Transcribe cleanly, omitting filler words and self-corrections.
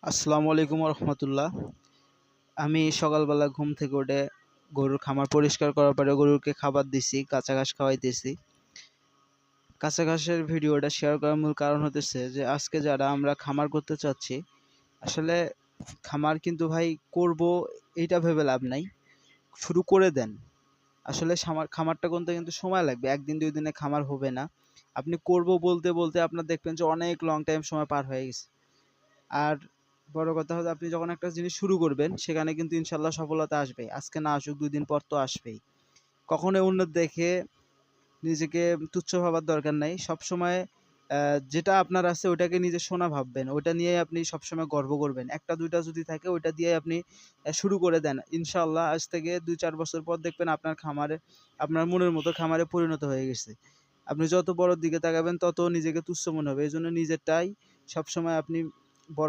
আসসালামু আলাইকুম রহমতুল্লাহ। আমি সকালবেলা ঘুম থেকে উঠে গরুর খামার পরিষ্কার করার পরে গরুকে খাবার দিছি, কাঁচা ঘাস খাওয়াইতেছি। কাঁচা ঘাসের ভিডিওটা শেয়ার করার মূল কারণ হতেছে যে আজকে যারা আমরা খামার করতে চাচ্ছি, আসলে খামার কিন্তু ভাই করব এইটা ভেবে লাভ নাই, শুরু করে দেন। আসলে খামারটা করতে কিন্তু সময় লাগবে, একদিন দুই দিনে খামার হবে না। আপনি করব বলতে বলতে আপনার দেখবেন যে অনেক লং টাইম সময় পার হয়ে গেছে। আর বড় কথা হলো আপনি যখন একটা জিনিস শুরু করবেন সেখানে কিন্তু ইনশাল্লাহ সফলতা আসবে, আজকে না আসুক 2 দিন পর তো আসবেই। কখনোই উন্নত দেখে নিজেকে তুচ্ছ ভাবার দরকার নাই। সবসময় যেটা আপনার আছে ওটাকে নিজের সোনা ভাববেন, ওটা নিয়ে আপনি সবসময় গর্ব করবেন। একটা দুইটা যদি থাকে ওইটা দিয়ে আপনি শুরু করে দেন, ইনশাল্লাহ আজ থেকে 2-4 বছর পর দেখবেন আপনার খামারে, আপনার মনের মতো খামারে পরিণত হয়ে গেছে। আপনি যত বড় দিকে তাকাবেন তত নিজেকে তুচ্ছ মনে হবে, এই জন্য নিজেরটাই সবসময় আপনি বড়